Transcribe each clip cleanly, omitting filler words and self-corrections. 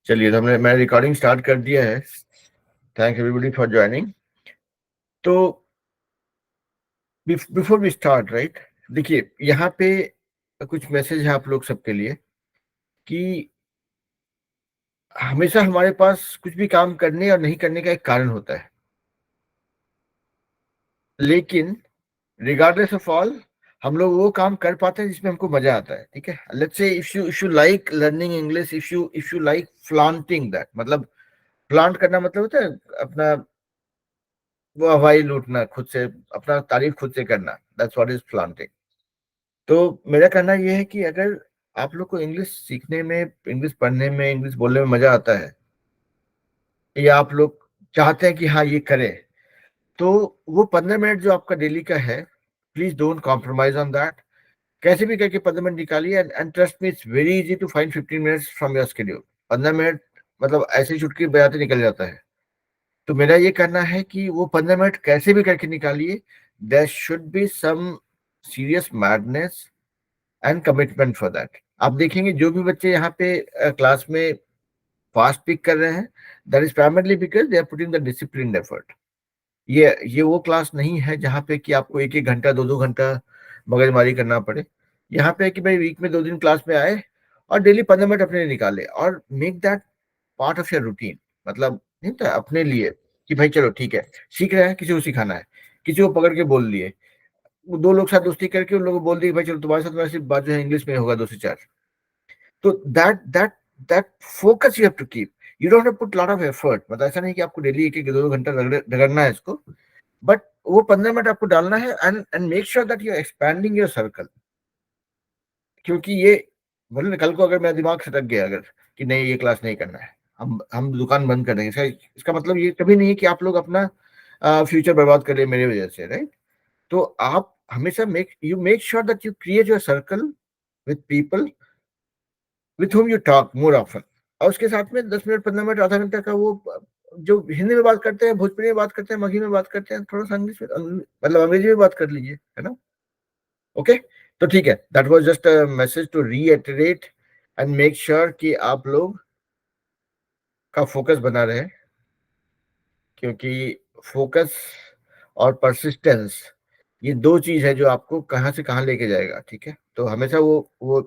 चलिए, तो मैं रिकॉर्डिंग स्टार्ट कर दिया है। Thank everybody for joining. तो बिफोर वी स्टार्ट, राइट, देखिए यहाँ पे कुछ मैसेज है आप लोग सबके लिए कि हमेशा हमारे पास कुछ भी काम करने और नहीं करने का एक कारण होता है, लेकिन रिगार्डलेस ऑफ ऑल हम लोग वो काम कर पाते हैं जिसमें हमको मजा आता है। ठीक है, let's say if you like learning English, if you like flaunting that, मतलब फ्लॉन्ट करना मतलब होता है अपना वो हवाई लूटना, खुद से अपना तारीफ खुद से करना, दैट्स व्हाट इज फ्लॉन्टिंग। तो मेरा कहना यह है कि अगर आप लोग को इंग्लिश सीखने में, इंग्लिश पढ़ने में, इंग्लिश बोलने में मजा आता है, या आप लोग चाहते हैं कि हाँ ये करें, तो वो 15 मिनट जो आपका डेली का है, please don't compromise on that. कैसे भी करके 15 मिनट निकालिए, and trust me it's very easy to find 15 minutes from your schedule. 15 minute मतलब ऐसे ही चुटकी बजाते निकल जाता है। तो मेरा ये कहना है कि वो 15 मिनट कैसे भी करके निकालिए। There should be some serious madness and commitment for that. आप देखेंगे जो भी बच्चे यहाँ पे क्लास में फास्ट पिक कर रहे हैं, that is primarily because they are putting the disciplined effort. ये वो क्लास नहीं है जहाँ पे कि आपको एक एक घंटा, दो दो घंटा मगजमारी करना पड़े। यहाँ पे कि भाई वीक में 2 दिन क्लास में आए और डेली 15 मिनट अपने लिए निकाले और make that part of your routine. मतलब नहीं था अपने लिए कि भाई चलो ठीक है, सीख रहे हैं, किसी को सिखाना है, किसी को पकड़ के बोल दिए, वो दो लोग साथ दोस्ती करके उन लोगों को बोल दिए भाई चलो तुम्हारे साथ मेरा सिर्फ बात जो है इंग्लिश में होगा 2 से 4। तो that focus you have to keep. You don't have put lot of effort. मतलब ऐसा नहीं कि आपको डेली एक एक दो दो घंटा रगड़ना है इसको, बट वो 15 मिनट आपको डालना है, and make sure that you are expanding your circle. क्योंकि ये बोले ना, कल को अगर मेरा दिमाग सटक गया अगर कि नहीं ये क्लास नहीं करना है, हम दुकान बंद कर देंगे, इसका मतलब ये कभी नहीं है कि आप लोग अपना फ्यूचर बर्बाद कर रहे मेरे वजह से, राइट। तो आप हमेशा make sure that you create your circle with people with whom you talk more often. और उसके साथ में 10 मिनट, 15 मिनट, आधा घंटा का वो जो हिंदी में बात करते हैं, भोजपुरी में बात करते हैं, मगही में बात करते हैं, थोड़ा सा इंग्लिश में मतलब अंग्रेजी में बात कर लीजिए, है ना। ओके, तो ठीक है, that was just a message to reiterate and make sure कि आप लोग का फोकस बना रहे, क्योंकि फोकस और परसिस्टेंस ये दो चीज है जो आपको कहाँ से कहाँ लेके जाएगा। ठीक है, तो हमेशा वो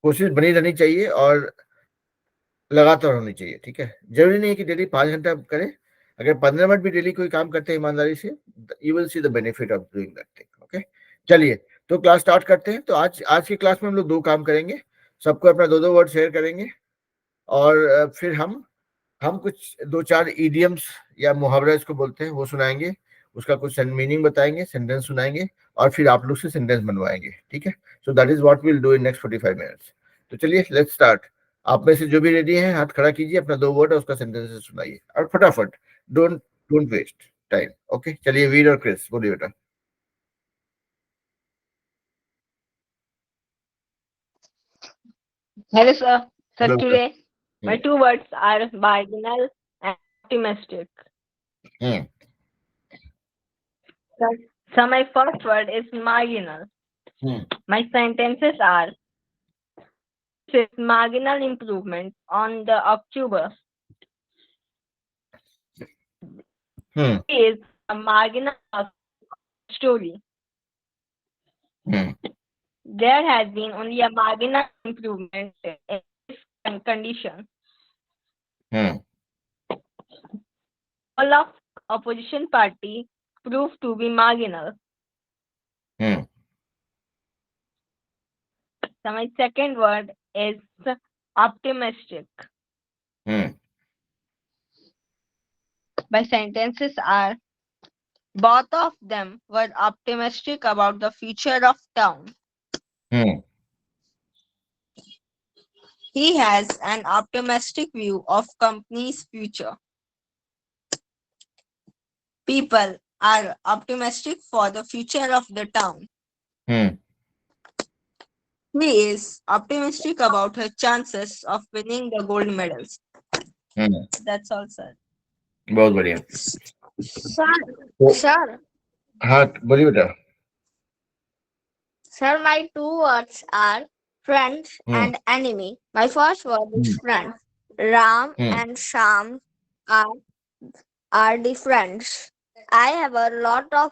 कोशिश बनी रहनी चाहिए और लगातार होनी चाहिए। ठीक है, जरूरी नहीं है कि डेली 5 घंटा करें। अगर 15 मिनट भी डेली कोई काम करते हैं ईमानदारी से, you will see the benefit of doing that thing. Okay, चलिए तो क्लास स्टार्ट करते हैं। तो आज की क्लास में हम लोग दो काम करेंगे, सबको अपना दो दो वर्ड शेयर करेंगे, और फिर हम कुछ दो चार इडियम्स या मुहावरा इसको बोलते हैं वो सुनाएंगे, उसका कुछ मीनिंग बताएंगे, सेंटेंस सुनाएंगे, और फिर आप लोग से सेंटेंस बनवाएंगे। ठीक है, सो that is what will do in next 45 minutes. तो चलिए लेट्स स्टार्ट। आप में से जो भी रेडी हैं हाथ खड़ा कीजिए, अपना दो वर्ड है उसका सेंटेंस सुनाइए, और फटाफट, don't don't waste time. Okay, चलिए वीर और क्रिस बोलिए बेटा। Hello, sir. Sir, हेलो बेटा। today my two words are marginal and optimistic. Hmm Sir, so my first word is marginal. Hmm My sentences are: this is marginal improvement on the October. Hmm Is a marginal story. Hmm There has been only a marginal improvement in this condition. Hmm All of opposition party proved to be marginal. Hmm So my second word is optimistic. Hmm My sentences are: both of them were optimistic about the future of town. Hmm He has an optimistic view of company's future. People are optimistic for the future of the town. Hmm He is optimistic about her chances of winning the gold medals. Hmm That's all, sir. बहुत बढ़िया। Sir, तो sir, हाँ बोलिए बेटा। sir, my two words are Friends Hmm. and enemy. My first word is Hmm. friend. Ram Hmm. and Sham are, are the friends. I have a lot of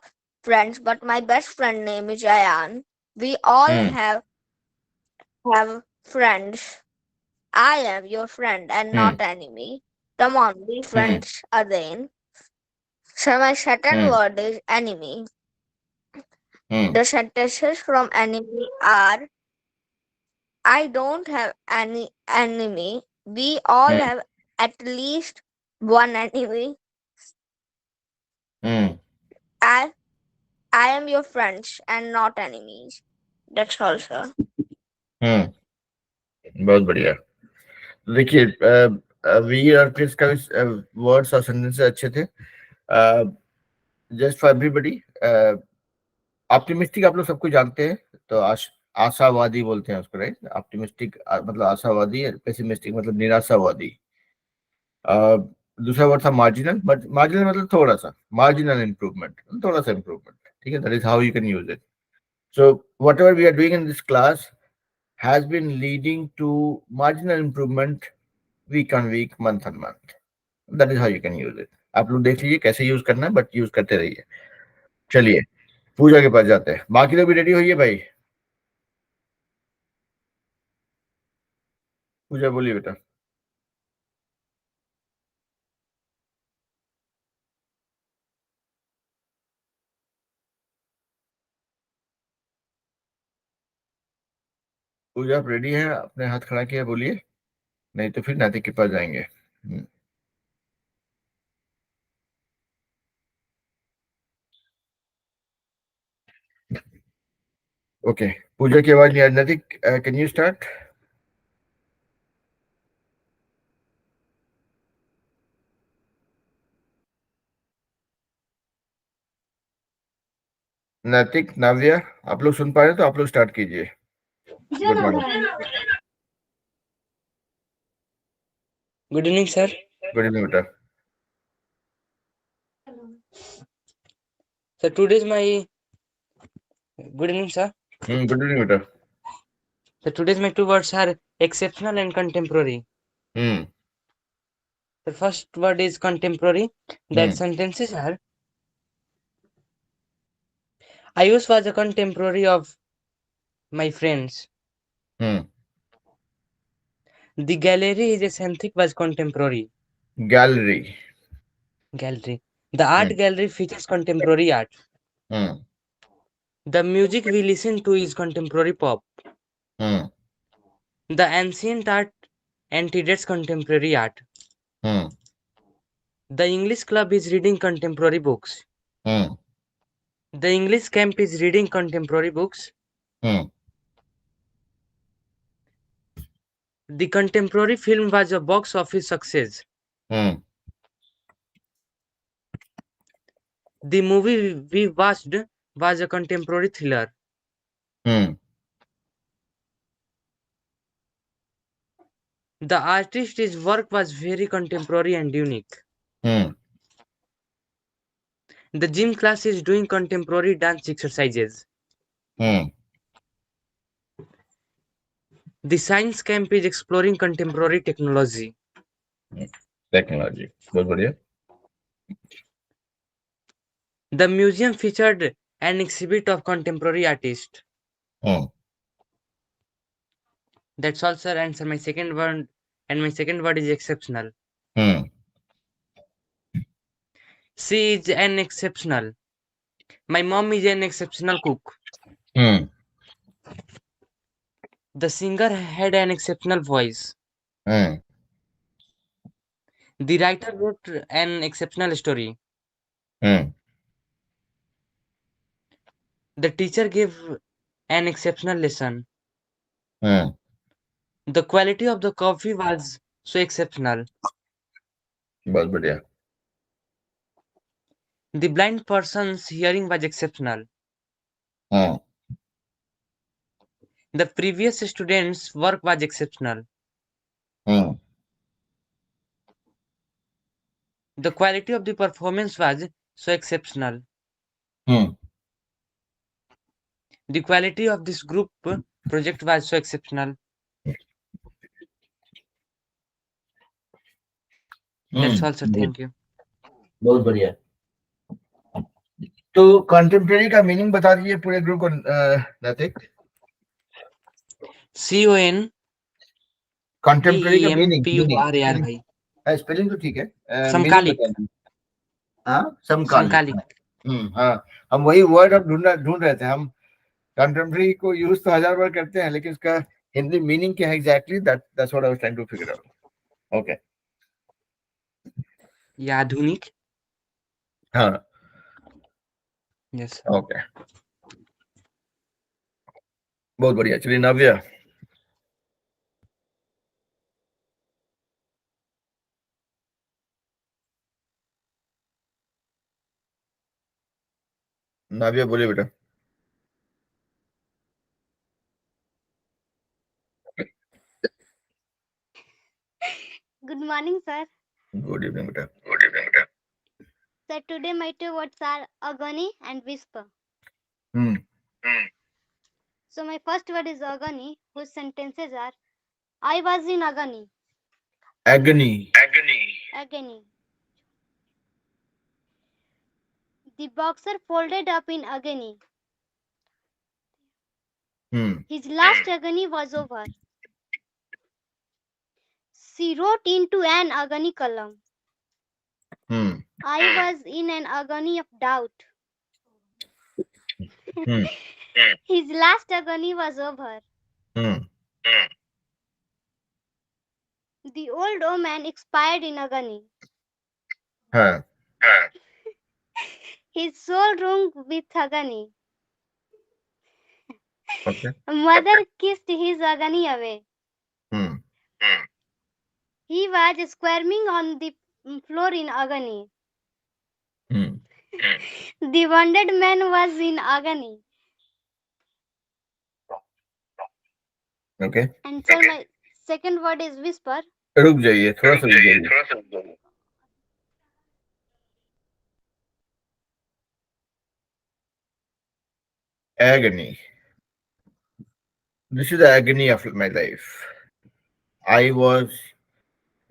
friends, but my best friend name is Ayan. We all Hmm. have friends. I am your friend and Hmm. not enemy. Come on, be Hmm. friends again. So my second Hmm. word is enemy. Hmm. The sentences from enemy are I don't have any enemy. We all Hmm. have at least one enemy. Hmm. I I am your friends and not enemies. That's all, sir. Hmm. बहुत बढ़िया। देखिए, we और किस का words और sentences अच्छे थे। Just for everybody, optimistic आप लोग सबको जानते हैं, तो आशावादी बोलते हैं उसको, राइट? ऑप्टिमिस्टिक मतलब आशावादी, पेसिमिस्टिक मतलब निराशावादी। अ, दूसरा वर्ड था मार्जिनल, बट मार्जिनल मतलब थोड़ा सा, मार्जिनल इम्प्रूवमेंट, थोड़ा सा इम्प्रूवमेंट, ठीक है? That is how you can use it. So whatever we are doing in this class has been leading to marginal improvement week on week, month on month. That is how you can use it. आप लोग देख लीजिए कैसे use करना है, but use करते रहिए। चलिए पूजा के पास जाते हैं। बाकी लोग भी रेडी होइए भाई। पूजा बोलिए बेटा। पूजा आप रेडी है? अपने हाथ खड़ा किया, बोलिए, नहीं तो फिर नातिक के पास जाएंगे। ओके, पूजा की आवाज नहीं आ रही। नातिक, कैन यू स्टार्ट? नैतिक, नाव्या, आप लोग सुन पा रहे हैं तो आप लोग स्टार्ट कीजिए। Good morning. Good evening, sir. Good evening बेटा। So today's my good evening, sir. Good evening बेटा। So today's my two words are exceptional and contemporary. Hmm. The first word is contemporary. That hmm. sentences are Ayush was a contemporary of my friends. Hmm. The gallery is a something was contemporary. Gallery. Gallery. The art hmm. gallery features contemporary art. Hmm. The music we listen to is contemporary pop. Hmm. The ancient art antedates contemporary art. Hmm. The English club is reading contemporary books. Hmm. The English camp is reading contemporary books. Hmm. The contemporary film was a box office success. Hmm. The movie we watched was a contemporary thriller. Hmm. The artist's work was very contemporary and unique. Hmm. The gym class is doing contemporary dance exercises. Hmm. The science camp is exploring contemporary technology. Technology, बहुत बढ़िया। The museum featured an exhibit of contemporary artists. Hmm. That's all, sir. And sir, my second word is exceptional. Hmm. She is an exceptional. My mom is an exceptional cook. Hmm. The singer had an exceptional voice. Hmm. The writer wrote an exceptional story. Hmm. The teacher gave an exceptional lesson. Hmm. The quality of the coffee was so exceptional. बहुत बढ़िया। The blind person's hearing was exceptional. Hmm. The previous student's work was exceptional. Hmm. The quality of the performance was so exceptional. Hmm. The quality of this group Project was so exceptional. That's all, sir. good. Thank you. बहुत बढ़िया. तो contemporary का meaning बता दीजिए पूरे group को, नैतिक. CON contemporary का मीनिंग, TEMPORAR भाई. स्पेलिंग तो ठीक है, मीनिंग समकालिक. बता दीजिए. हाँ, समकालिक. समकालिक. हाँ, हम वही वर्ड अब ढूंढ रहे थे. हम कंटेम्प्रेरी को यूज तो 1000 बार करते हैं, लेकिन उसका हिंदी मीनिंग क्या है exactly, that's what I was trying to figure out. Okay. या आधुनिक. हाँ. यस. ओके, बहुत बढ़िया. चलिए नाव्या. नाव्या बोलिए बेटा. Good morning, sir. Good evening बेटा. Sir, today my two words are agony and whisper. Hmm. So my first word is agony, whose sentences are I was in agony. Agony. Agony. The boxer folded up in agony. His last agony was over. She wrote into an agony column. I was in an agony of doubt. His last agony was over. The old woman expired in agony. हाँ. His soul wrung with agony. Okay. Mother kissed his agony away. He was squirming on the floor in agony. The wounded man was in agony. Okay. And sir, my second word is whisper. रुक जाइए, थोड़ा सा रुक जाइए. Agony. This is the agony of my life. I was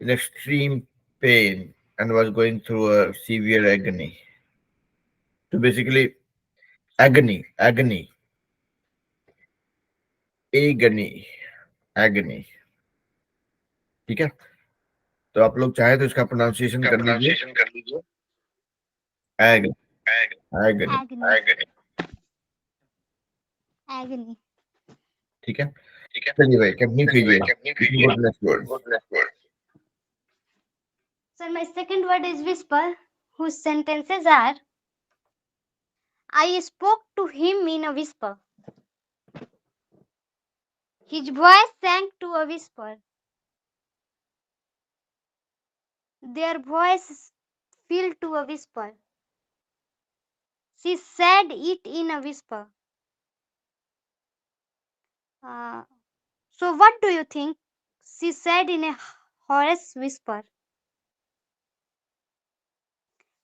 in extreme pain and was going through a severe agony. So basically, agony, agony. ठीक है. तो आप लोग चाहे तो इसका प्रोनाउंसिएशन कर लीजिए. Agony. ठीक है. चलिए भाई, कंटिन्यू कीजिए. Sir, my second word is whisper, whose sentences are I spoke to him in a whisper. His voice sank to a whisper. Their voices filled to a whisper. She said it in a whisper. So what do you think? She said in a hoarse whisper.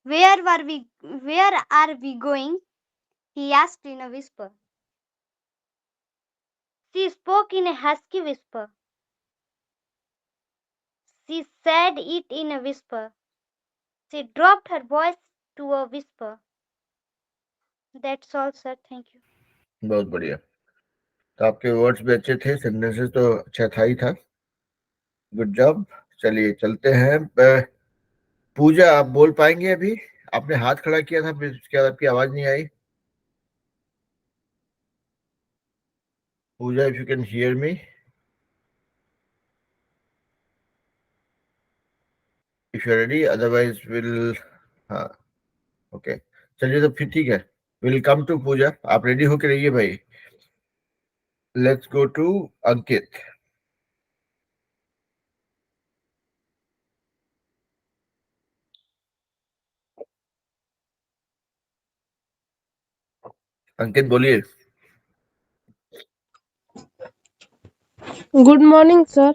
Where are we going? He asked in a whisper. She spoke in a husky whisper. She said it in a whisper. She dropped her voice to a whisper. That's all, sir. Thank you. बहुत बढ़िया. तो आपके words भी अच्छे थे, sentences तो अच्छा था ही था. Good job. चलिए चलते हैं. पूजा, आप बोल पाएंगे अभी? आपने हाथ खड़ा किया था, फिर उसके बाद आपकी आवाज नहीं आई. Pooja, if you can hear me. If you are ready, otherwise will. हाँ, ओके. चलिए तो फिर ठीक है. Will come to Pooja. आप रेडी होके रहिए भाई. लेट्स गो टू अंकित. अंकित बोलिए. Good morning, sir.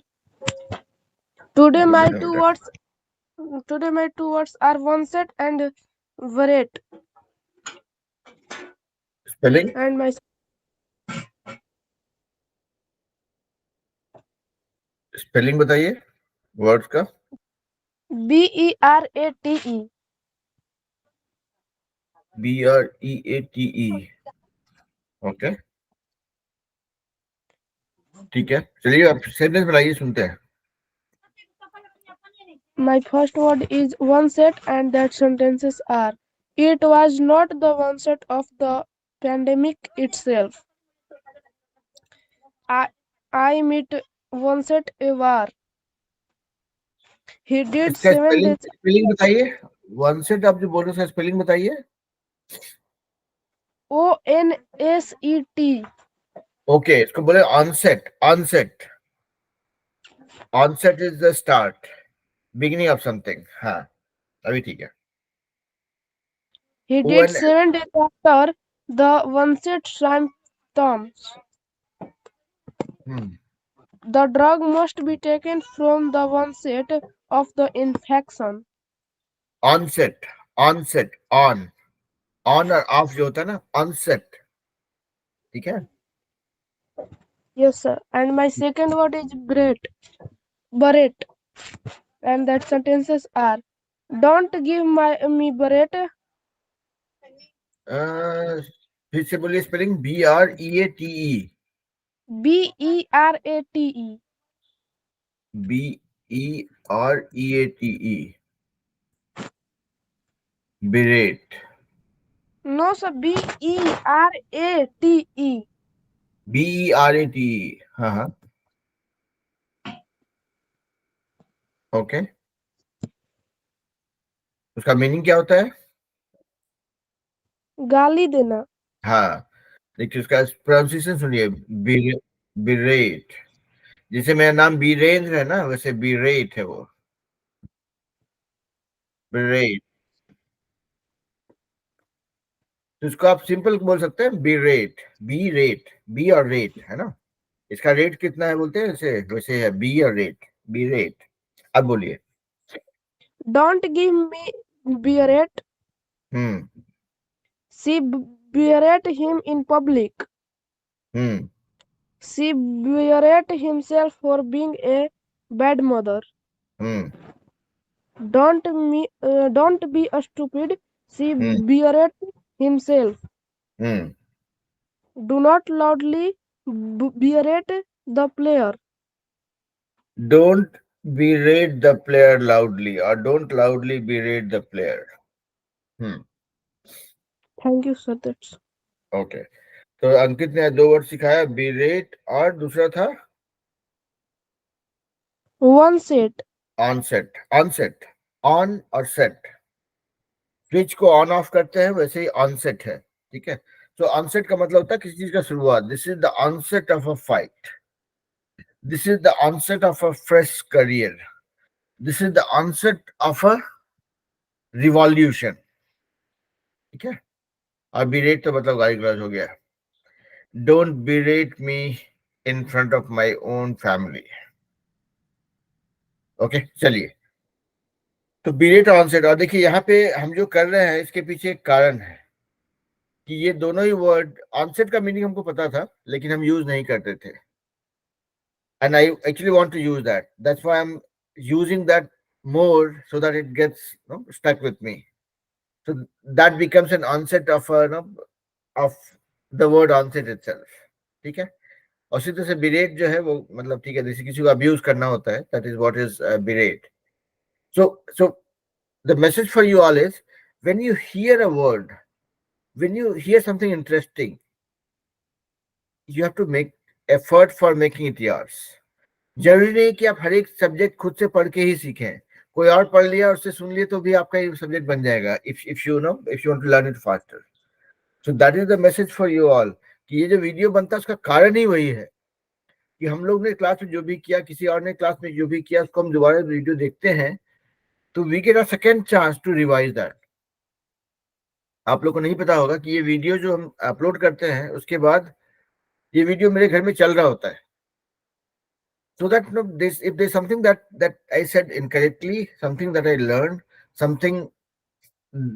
Today Good my morning, two बेटा. words are onset and varied. Spelling. And my spelling बताइए वर्ड्स का। BERATE. BREATE। ओके, ठीक है, चलिए आप सेंटेंस बनाइए, सुनते हैं। My first word is one set, and that sentences are: It was not the one set of the pandemic itself. I, I met one set a war. He did इसका 7 days. Spelling बताइए। One set आप जो बोल रहे हैं spelling बताइए। ONSET. Okay, इसको बोले onset. Onset, onset is the start, beginning of something. हाँ, अभी ठीक है। He ओ did एन 7 days after the one set symptoms. The drug must be taken from the onset of the infection. Onset, onset, on, on और off जो होता है ना, ऑनसेट, ठीक है। Yes, sir. And my second word is beret. And that sentences are: Don't give me beret. फिर से बोलिए spelling. BREATE। BERATE. BEREATE, बिरेट। No, sir. BERATE. BERATE, हाँ हाँ, ओके। उसका मीनिंग क्या होता है? गाली देना. हाँ, देखिए उसका प्रोनाउंसिएशन सुनिए। बिरेट, जैसे मेरा नाम बीरेंद्र है ना, वैसे बिरेट है वो, बिरेट। तो इसको आप सिंपल बोल सकते हैं बिरेट। बी रेट, बी और रेट है ना, इसका रेट कितना है बोलते हैं, वैसे वैसे है बी और रेट, बी रेट। अब बोलिए। Don't give me beret. Hmm She berate him in public. Hmm She berate himself for being a bad mother. Hmm Don't be a stupid. She hmm berate himself. Hmm Do not loudly berate the player. Don't berate the player loudly, or don't loudly berate the player। Hmm Thank you, sir. That's okay, तो अंकित ने दो word सिखाया, berate और दूसरा था one set. Onset. Onset, on और set, switch को on off करते हैं, वैसे ही ऑनसेट है, ठीक है। तो ऑनसेट का मतलब होता है किसी चीज का शुरुआत। This is the onset of a fight, this is the onset of a fresh career, this is the onset of a revolution, ठीक है। और बिरेट तो मतलब गाली गलौज हो गया। Don't बिरेट me in front of my own family. Okay, चलिए। तो बिरेट और ऑनसेट, और देखिए यहाँ पे हम जो कर रहे हैं इसके पीछे एक कारण है कि ये दोनों ही वर्ड, ऑनसेट का मीनिंग हमको पता था लेकिन हम यूज नहीं करते थे, and I actually want to use that. That's why I'm using that more so that it gets, stuck with me. So that becomes an onset of of the word onset itself. ठीक है। और उसी तरह से बिरेट जो है वो मतलब ठीक है, जैसे किसी को अब्यूज करना होता है, that is what is बिरेट। So the message for you all is, when you hear a word, when you hear something interesting, you have to make effort for making it yours. जरूरी नहीं कि आप हर एक subject खुद से पढ़ के ही सीखें, कोई और पढ़ लिया उससे सुन लिए तो भी आपका ये सब्जेक्ट बन जाएगा, if you want to learn it faster. So that is the message for you all, कि ये जो वीडियो बनता है उसका कारण ही वही है कि हम लोग ने क्लास में जो भी किया, किसी और ने क्लास में जो भी किया, उसको हम दोबारा वीडियो देखते हैं तो we get a second chance to revise that. आप लोग को नहीं पता होगा कि ये वीडियो जो हम अपलोड करते हैं उसके बाद ये वीडियो मेरे घर में चल रहा होता है, so that this, if there's something that I said incorrectly, something that I learned, something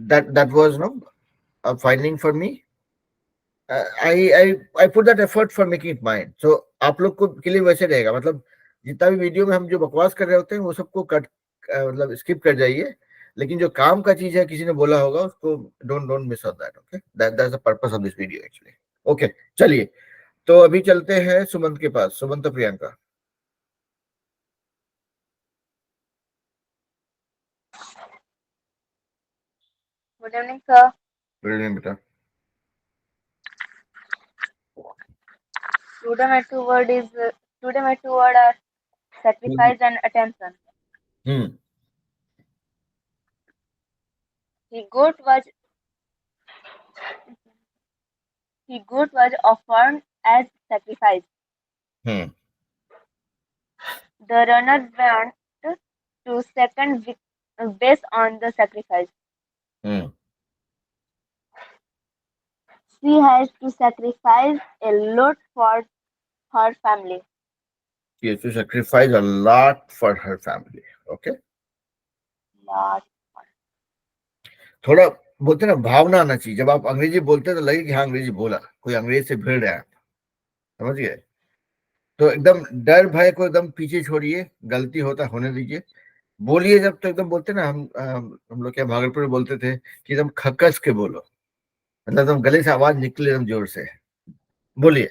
that was a finding for me, I put that effort for making it mine. So आप लोग को के लिए वैसे रहेगा, मतलब जितना भी वीडियो में हम जो बकवास कर रहे होते हैं वो सबको कट मतलब स्किप कर जाइए, लेकिन जो काम का चीज है किसी ने बोला होगा उसको don't don't miss out that. Okay, that's the purpose of this video actually. Okay, चलिए तो अभी चलते हैं सुमंत के पास। सुमंत और Priyanka. Good evening, sir. Brilliant बेटा। Today my two word is today my two word are sacrifice and attention. Hmm The goat was the goat was offered as sacrifice. Hmm The runner went to second base on the sacrifice. Hmm She has to sacrifice a lot for her family. She has to sacrifice a lot for her family. Okay, Lot. थोड़ा बोलते हैं ना भावना आना चाहिए। जब आप अंग्रेजी बोलते हैं तो लगे कि हाँ अंग्रेजी बोला, कोई अंग्रेज से भिड़ रहा है, समझ गए? तो एकदम डर भय को एकदम पीछे छोड़िए, गलती होता होने दीजिए, बोलिए। जब तो एकदम बोलते ना हम लोग क्या भागलपुर में बोलते थे कि एकदम खक्कस के बोलो, मतलब एकदम गले से आवाज निकले एकदम जोर से बोलिए।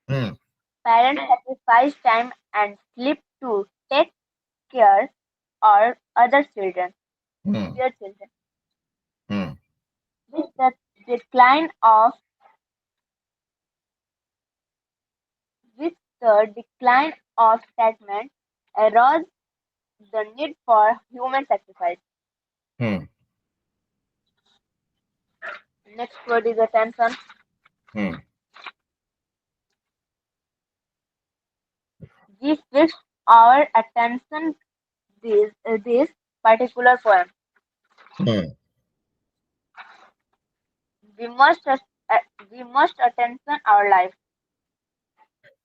हम्म Parents sacrifice time and sleep to take care of other children, hmm their children. Hmm With the decline of with the decline of statement arose the need for human sacrifice. Hmm Next word is attention. Hmm We fixed our attention this particular poem. Hmm We must we must attention our life.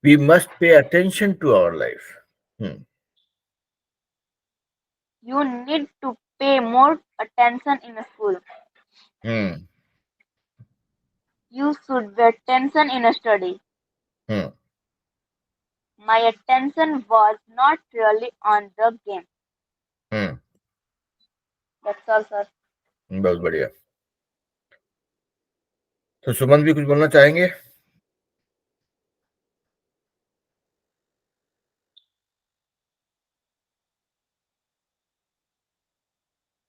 We must pay attention to our life. You need to pay more attention in school. Hmm You should pay attention in study. Hmm My attention was not really on the game. Hmm That's all, sir. बहुत बढ़िया। तो सुमन भी कुछ बोलना चाहेंगे?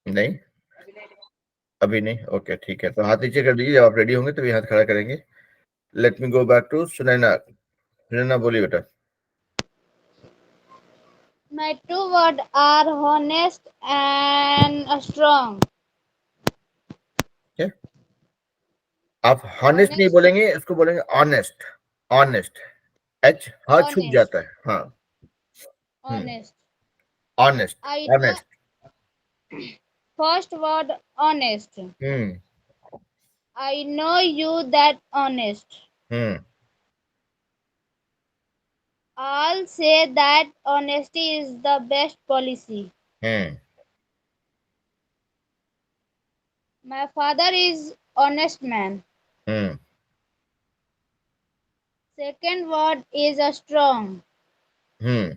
नहीं, अभी नहीं। ओके ठीक है, तो हाथ नीचे कर दीजिए। जब आप रेडी होंगे तभी हाथ खड़ा करेंगे। Let me go back to Sunaina. Sunaina बोलिए बेटा। My two words are honest and strong. क्या? आप हॉनेस्ट नहीं Honest, बोलेंगे, इसको बोलेंगे ऑनेस्ट। ऑनेस्ट, एच हाँ छूट honest, जाता है। हाँ, honest. Honest, I know. Honest. First word honest. Hmm I know you that honest. Hmm I'll say that honesty is the best policy. Hmm My father is honest man. Hmm Second word is a strong. Hmm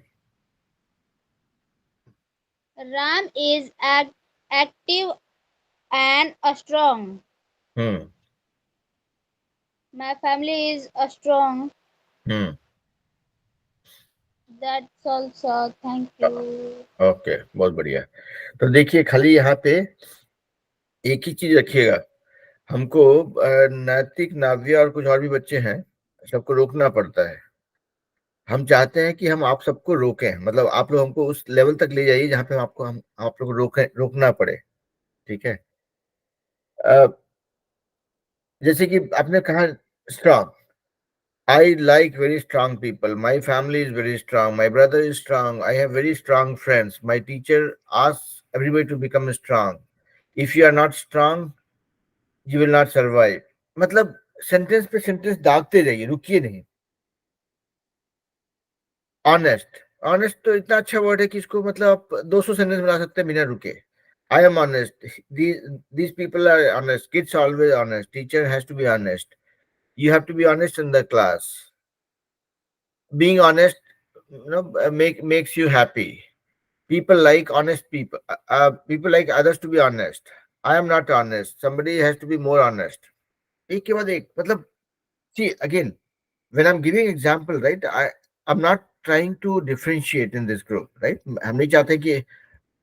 Ram is active and a strong. Hmm My family is a strong. Hmm That's all, sir. Thank you. Okay, बहुत बढ़िया। तो देखिए खाली यहाँ पे एक ही चीज रखिएगा, हमको नैतिक, नाव्या और कुछ और भी बच्चे हैं, सबको रोकना पड़ता है। हम चाहते हैं कि हम आप सबको रोकें, मतलब आप लोग हमको उस लेवल तक ले जाइए जहाँ पे हम आप लोग को रोकना पड़े। ठीक है? अ, जैसे कि आपने कहा strong, I like very strong people. My family is very strong. My brother is strong. I have very strong friends. My teacher asks everybody to become strong. If you are not strong, you will not survive. मतलब sentence पे sentence दागते जाइए, रुकिए नहीं। Honest, honest तो इतना अच्छा word है कि इसको मतलब आप 200 सेंटेंस बना सकते हैं बिना रुके। I am honest, these people are honest, kids always honest, teacher has to be honest, you have to be honest in the class. Being honest makes you happy. People like honest people. People like others to be honest. I am not honest. Somebody has to be more honest. एक के बाद एक मतलब see again when I'm giving example, right? I'm not trying to differentiate in this group, right? हम नहीं चाहते कि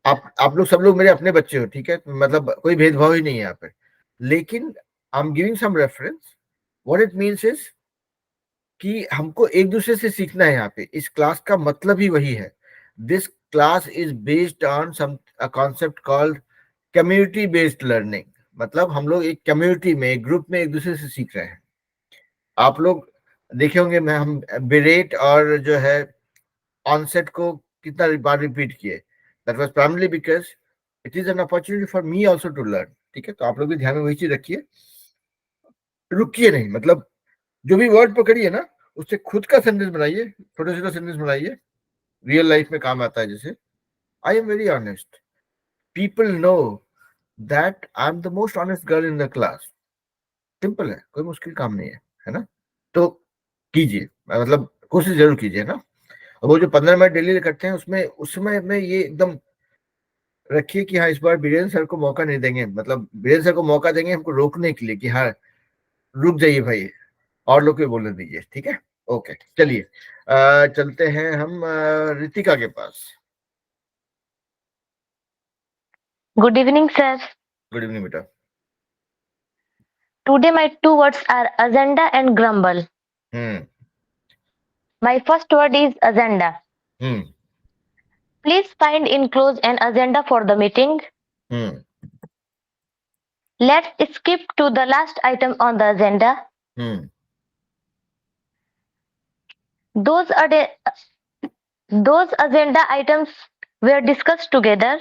आप लोग सब लोग मेरे अपने बच्चे हो, ठीक है? मतलब कोई भेदभाव ही नहीं है यहाँ पे. लेकिन I'm giving some reference. What it means is कि हमको एक दूसरे से सीखना है यहाँ पे. इस क्लास का मतलब ही वही है. This class is based on a concept called community based learning. मतलब हम लोग एक कम्युनिटी में, एक ग्रुप में एक दूसरे से सीख रहे हैं. आप लोग देखे होंगे मैं हम बिरेट और जो है ऑनसेट को कितना बार रिपीट किए. That was primarily because it is an opportunity for me also to learn. ठीक है, तो आप लोग भी ध्यान में वही चीज रखिए, रुकिए नहीं. मतलब जो भी वर्ड पकड़िए ना, उससे खुद का सेंटेंस बनाइए, छोटे छोटे सेंटेंस बनाइए, रियल लाइफ में काम आता है. जैसे I am very honest, people know that I am the most honest girl in the class. Simple है, कोई मुश्किल काम नहीं है ना? तो कीजिए, मतलब कोशिश जरूर कीजिए ना. और वो जो 15 मिनट डेली करते हैं उसमें उस समय में ये एकदम रखिए कि हाँ इस बार बीरेन्द्र सर को मौका नहीं देंगे. मतलब बीरेन्द्र सर को मौका देंगे हमको रोकने के लिए कि हाँ रुक जाइए भाई, और लोग को बोलने दीजिए. ठीक है, ओके. चलिए चलते हैं हम रितिका के पास. Good evening, sir. Good evening बेटा. Today my two words are agenda and grumble. My first word is agenda. Please find enclose an agenda for the meeting. Let's skip to the last item on the agenda. Those agenda items were discussed together.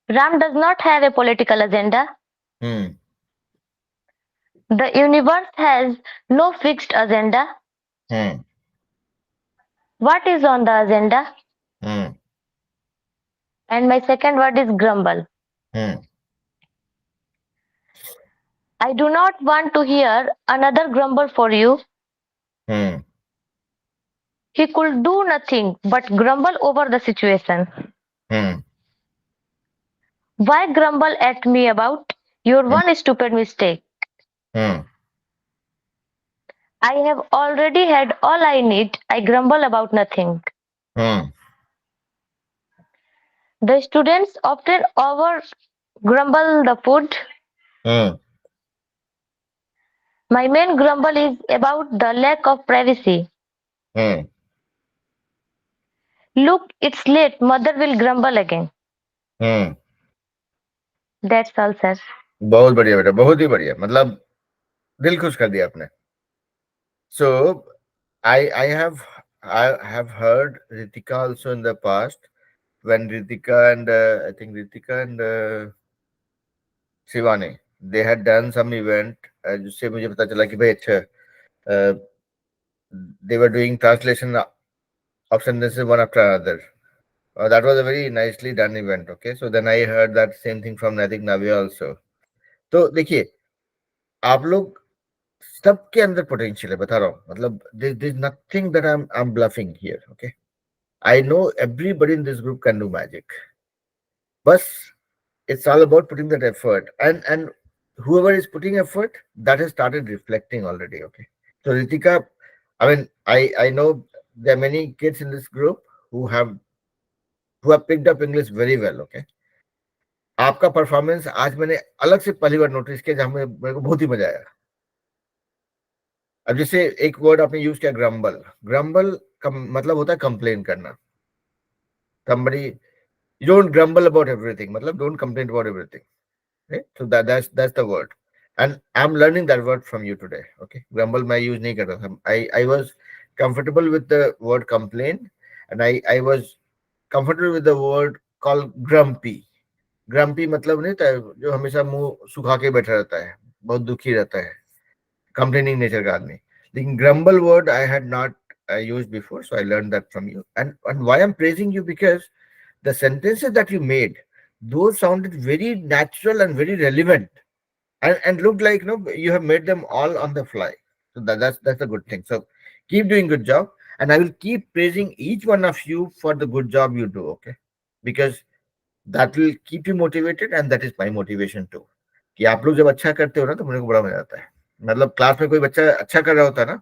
Ram does not have a political agenda. The universe has no fixed agenda. What is on the agenda? And my second word is grumble. I do not want to hear another grumble for you. He could do nothing but grumble over the situation. Why grumble at me about your one stupid mistake? I have already had all I need. I grumble about nothing. The students often over grumble the food. My main grumble is about the lack of privacy. Look, it's late. Mother will grumble again. That's all, sir. बहुत बढ़िया बेटा, बहुत ही बढ़िया. मतलब दिल खुश कर दिया आपने. So I have heard Ritika also in the past when Ritika and I think Ritika and Shivani they had done some event जिससे मुझे पता चला कि भाई अच्छा they were doing translation of sentences one after another. That was a very nicely done event. Okay, so then I heard that same thing from I think Navya also. तो देखिए आप लोग सबके अंदर पोटेंशियल है, बता रहा हूँ. मतलब there is nothing that I'm bluffing here. Okay, I know everybody in this group can do magic. Bas, it's all about putting that effort, and whoever is putting effort, that has started reflecting already. Okay, so Ritika, I mean, I know there are many kids in this group who have picked up English very well. Okay, आपका performance आज मैंने अलग से पहली बार notice किया जहां मेरे को बहुत ही मजा आया. अब जैसे एक वर्ड आपने यूज किया ग्रम्बल. ग्रम्बल का मतलब होता है कंप्लेन करना. somebody you don't grumble about everything, मतलब don't complain about everything, right? So that's the word, and I'm learning that word from you today. Okay, grumble मैं यूज नहीं कर रहा था. I was comfortable with the word complain, and I was comfortable with the word called grumpy. Grumpy मतलब नहीं था जो हमेशा मुंह सुखा के बैठा रहता है, बहुत दुखी रहता है, complaining nature का आदमी. लेकिन grumble word I had not used before, so I learned that from you. And why I'm praising you, because the sentences that you made, those sounded very natural and very relevant, and looked like you have made them all on the fly. So that's a good thing. So keep doing good job. and I will keep praising each one of you for the good job you do, okay? Because that will keep you motivated and that is my motivation too. कि आप लोग जब अच्छा करते हो ना तो मुझे को बड़ा मजा आता है. मतलब क्लास में कोई बच्चा अच्छा कर रहा होता है ना,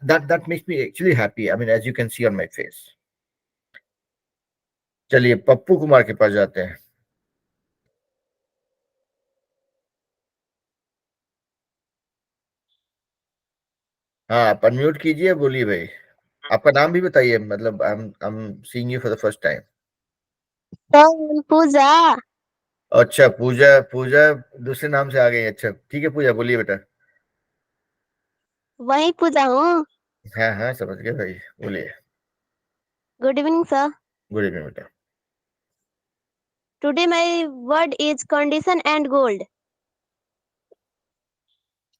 that makes me actually happy. I mean, as you can see on my face. चलिए पप्पू कुमार के पास जाते हैं. हाँ, आप अनम्यूट कीजिए, बोलिए भाई. आपका नाम भी बताइए, मतलब I'm seeing you for the first time. पूजा. अच्छा, पूजा. पूजा दूसरे नाम से आ गई. अच्छा ठीक है पूजा, बोलिए बेटा. वही पूजा हूँ. हाँ हाँ समझ गए भाई, बोलिए. Good evening sir. Good evening बेटा. Today my word is condition and gold.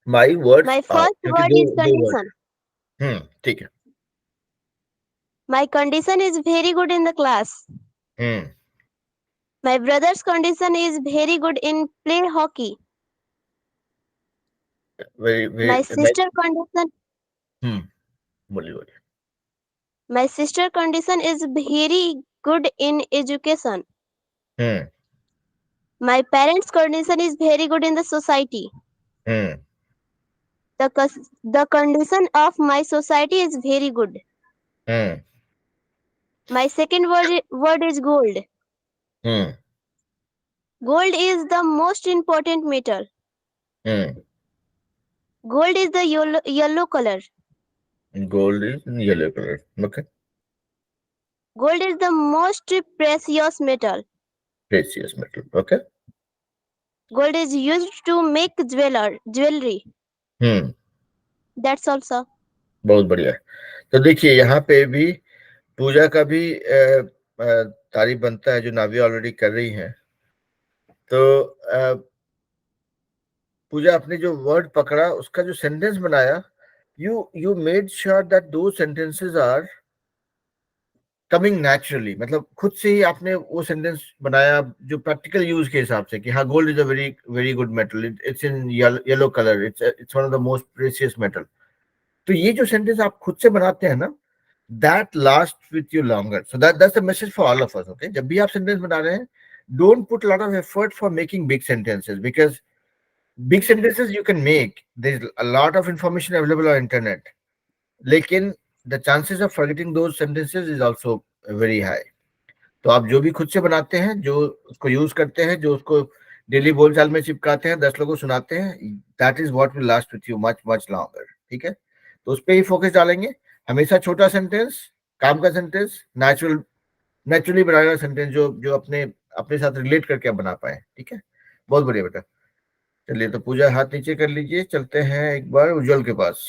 My words my are, first क्योंकि word two is two word. Condition. ठीक है. My condition is very good in the class. Hmm. My brother's condition is very good in play hockey. Very My very. sister condition बोलिए बोलिए. my sister condition is very good in education. Hmm. My parents' condition is very good in the society. Hmm. The condition of my society is very good. Hmm. My second word is gold. Hmm. Gold is the most important metal. Hmm. Gold is the yellow color. Gold is yellow colour. Okay. Gold is the most precious metal. Precious metal. Okay. Gold is used to make jewelry. Hmm. That's all, sir. बहुत बढ़िया. तो देखिए यहाँ पे भी पूजा का भी तारीफ बनता है जो नाविया ऑलरेडी कर रही है. तो पूजा आपने जो वर्ड पकड़ा, उसका जो सेंटेंस बनाया, you made sure that those sentences are coming naturally. मतलब खुद से ही आपने वो सेंटेंस बनाया जो प्रैक्टिकल यूज के हिसाब से, कि हाँ gold is a very very good metal, it's in yellow colour, it's one of the most precious metal. तो ये जो सेंटेंस आप खुद से बनाते हैं ना, that lasts with you longer. So that's the message for all of us. Okay, जब भी आप सेंटेंस बना रहे हैं, don't put a lot of effort for making big sentences, because big sentences you can make. There's a lot of information available on internet. लेकिन the chances of forgetting those sentences is also very high. तो आप जो भी खुद से बनाते हैं, जो उसको यूज करते हैं, जो उसको डेली बोलचाल में चिपकाते हैं, 10 लोगों को सुनाते हैं, that is what will last with you much much longer. ठीक है, तो उस पर ही फोकस डालेंगे. हमेशा छोटा सेंटेंस, काम का सेंटेंस, नेचुरली बनाने सेंटेंस जो जो अपने अपने साथ रिलेट करके आप बना पाए. ठीक है, बहुत बढ़िया बेटा. चलिए, तो पूजा हाथ नीचे कर लीजिए. चलते हैं एक बार उज्जवल के पास.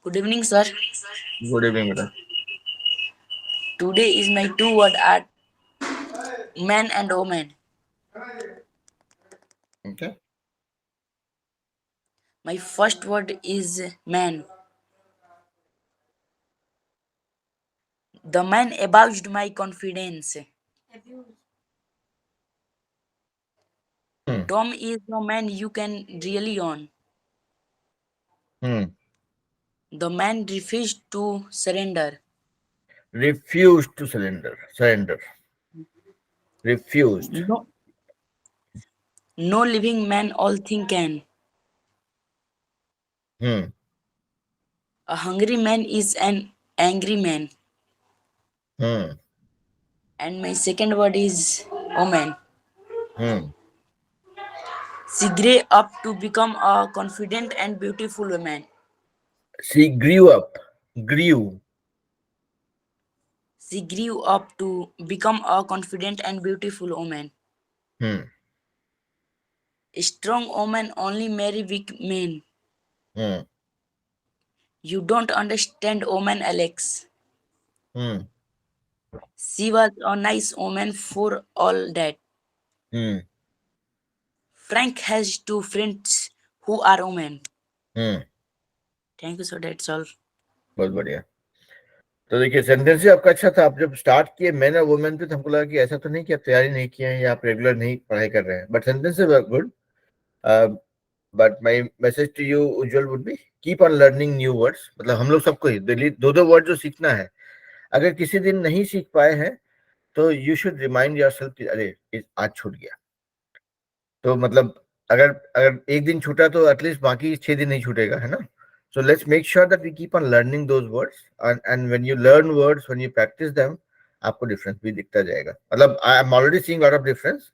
Good evening, sir. Good evening बेटा. Today is my two word art man and woman. Okay. My first word is man. The man abused my confidence. Tom is the man you can rely on. The man refused to surrender. Refused to surrender. Refused. No living man all thing can. A hungry man is an angry man. And my second word is woman. She grew up to become a confident and beautiful woman. She grew up. Grew. She grew up to become a confident and beautiful woman. A strong woman only marry weak men. You don't understand woman, Alex. She was a nice woman for all that. Frank has two friends who are women. Thank you, sir. That's all. बहुत बढ़िया. तो देखिए sentence ही आपका अच्छा था. आप जब start किए मैन और वुमेन पे, तो हमको लगा कि ऐसा तो नहीं कि आप तैयारी नहीं किए हैं या आप रेगुलर नहीं पढ़ाई कर रहे हैं, but sentence were good. But my message to you Ujjwal would be keep on learning new words. मतलब हम लोग सबको ही डेली दो दो वर्ड जो सीखना है. अगर किसी दिन नहीं सीख पाए हैं तो यू शुड रिमाइंड योरसेल्फ कि अरे आज छूट गया. तो मतलब अगर अगर एक दिन छूटा तो एटलीस्ट बाकी 6 दिन नहीं छूटेगा, है ना. So let's make sure that we keep on learning those words, and when you learn words, when you practice them, आपको डिफरेंस भी दिखता जाएगा. मतलब I am already seeing a lot of difference,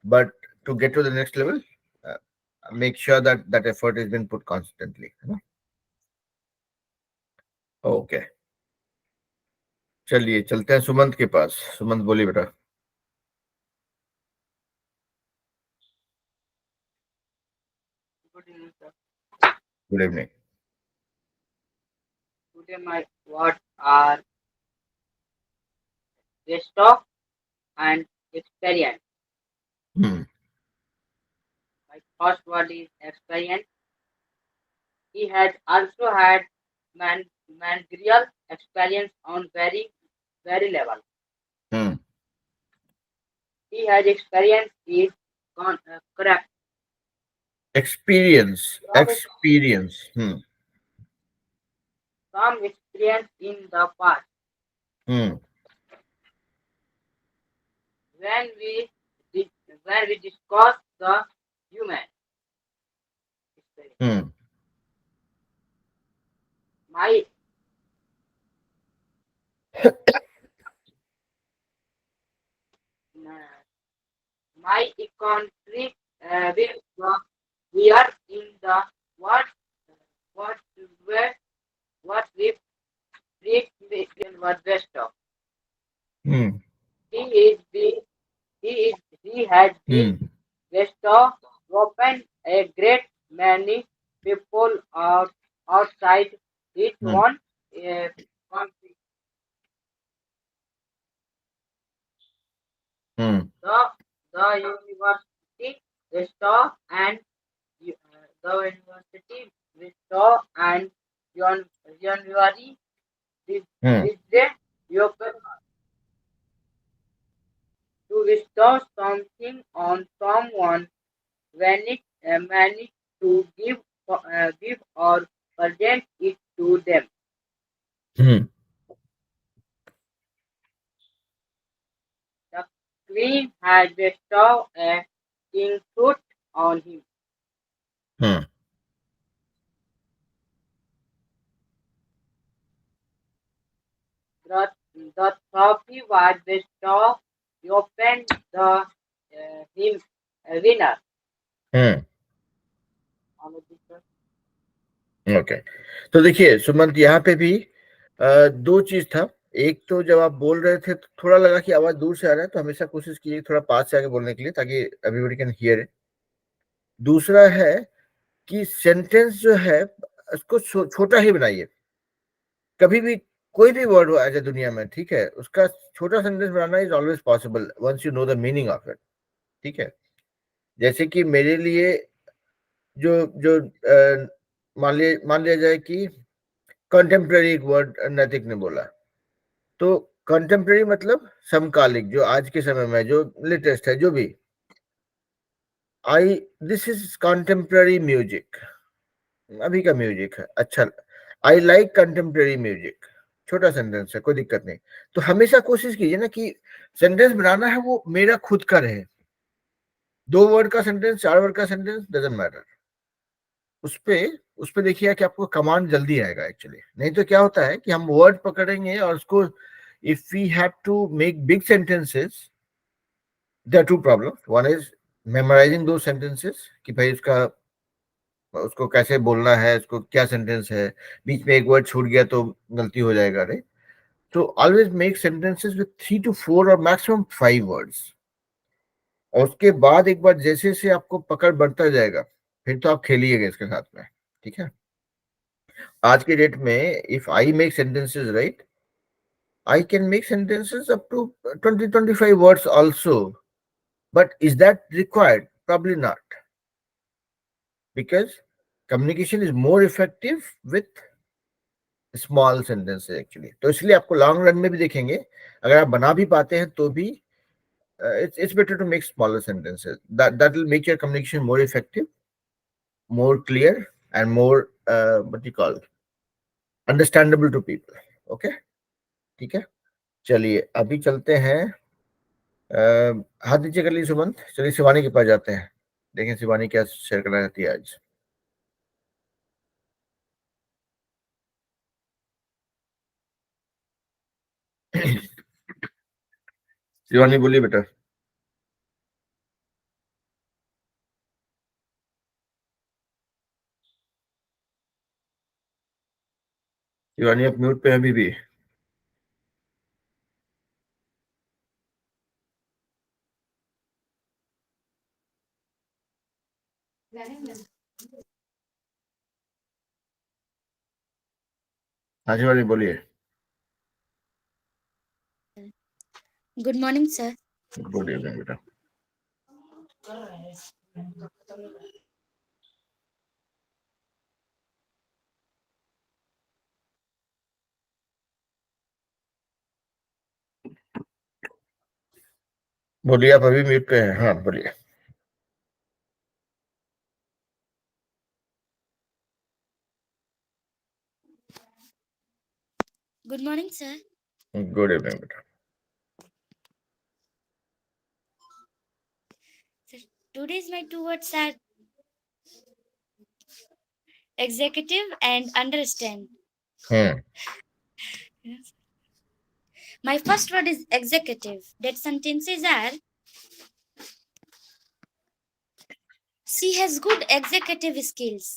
but to get to the next level, uh, make sure that that effort has been put constantly, है ना. Okay, चलिए चलते हैं सुमंत के पास. सुमंत बोलिए बेटा. Good evening, sir. Good evening. Today my words are stock and experience. Hmm. My first word is experience. He has also had managerial experience on very level. Hmm. He has experience is correct. Experience. Hmm. Some experience in the past. Hmm. When we when we discuss the human experience. Hmm. My my country with the we are in the what what where what we what best of. Hmm. He is the he has been Hmm. best of open a great many people outside his Hmm. own country. Hmm. The university restore and the university restore and January Hmm. is the open to restore something on someone when it managed to give or present it to them. Hmm. The queen had bestowed a king fruit on him. Hmm. The trophy was bestowed upon the him winner. Hmm. Okay. तो देखिए सुमंत यहाँ पे भी दो चीज था. एक तो जब आप बोल रहे थे तो थोड़ा लगा कि आवाज दूर से आ रहा है, तो हमेशा कोशिश कीजिए थोड़ा पास से आके बोलने के लिए ताकि एवरीबॉडी कैन हियर इट. दूसरा है कि सेंटेंस जो है उसको छोटा ही बनाइए. कभी भी कोई भी वर्ड हो आज दुनिया में, ठीक है, उसका छोटा सेंटेंस बनाना is always possible once you know the meaning of it. ठीक है. जैसे कि मेरे लिए जो जो मान लिया जाए कि कंटेम्प्रेरी एक वर्ड नैतिक ने बोला, तो कंटेम्प्रेरी मतलब समकालिक, जो आज के समय में जो लेटेस्ट है, जो भी. आई दिस इज कंटेम्प्रेरी म्यूजिक, अभी का म्यूजिक है. अच्छा, आई लाइक कंटेम्प्रेरी म्यूजिक. छोटा सेंटेंस है, कोई दिक्कत नहीं. तो हमेशा कोशिश कीजिए ना कि सेंटेंस बनाना है वो मेरा खुद का रहे. 2 वर्ड का सेंटेंस, 4 वर्ड का सेंटेंस, डजंट मैटर. उस पे देखिए कि आपको कमांड जल्दी आएगा एक्चुअली. नहीं तो क्या होता है कि हम वर्ड पकड़ेंगे और उसको, if we have to make big sentences, there are two problems. One is memorising दो सेंटेंसेस कि भाई उसको कैसे बोलना है, उसको क्या सेंटेंस है, बीच में एक वर्ड छूट गया तो गलती हो जाएगा. राइट. तो always make sentences with 3 to 4 और मैक्सिमम 5 वर्ड्स. और उसके बाद एक बार जैसे जैसे आपको पकड़ बढ़ता जाएगा, फिर तो आप खेलिएगा इसके साथ में. ठीक है. आज के डेट में if I make sentences, right, I can make sentences up to 20-25 words also. But is that required? Probably not, because communication is more effective with small sentences actually. तो इसलिए आपको लॉन्ग रन में भी देखेंगे, अगर आप बना भी पाते हैं तो भी it's better to make smaller sentences. That will make your communication more effective. more clear and more what you call understandable to people. Okay, ठीक है, चलिए अभी चलते हैं। हाथ नीचे कर लीजिए सुमंत। चलिए शिवानी के पास जाते हैं, देखें शिवानी क्या शेयर करना चाहती है आज। शिवानी बोलिए बेटा। शिवानी आप म्यूट पे हैं अभी भी। हाँ शिवानी बोलिए। Good morning sir. Good evening बेटा। बोलिए, आप अभी म्यूट पे हैं। हाँ बोलिए। Good morning sir. Good evening बेटा। Today's my two words are executive and understand. My first word is executive. That sentences are: she has good executive skills.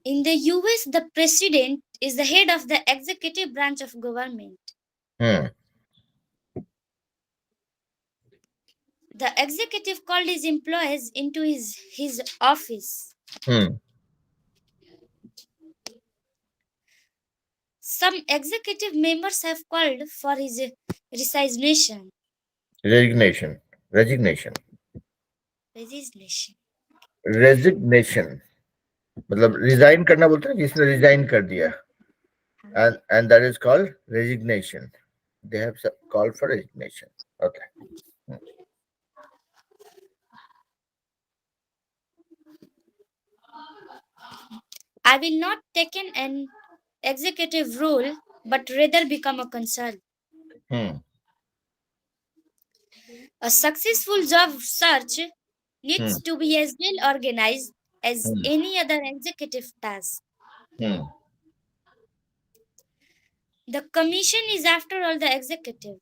In the US, the president is the head of the executive branch of government. The executive called his employees into his office. Some executive members have called for his resignation. Resignation. मतलब resign करना बोलते हैं, जिसने resign कर दिया, and that is called resignation. They have called for resignation. Okay. I will not take an executive role, but rather become a consultant. A successful job search needs to be as well organized as any other executive task. The commission is, after all, the executive.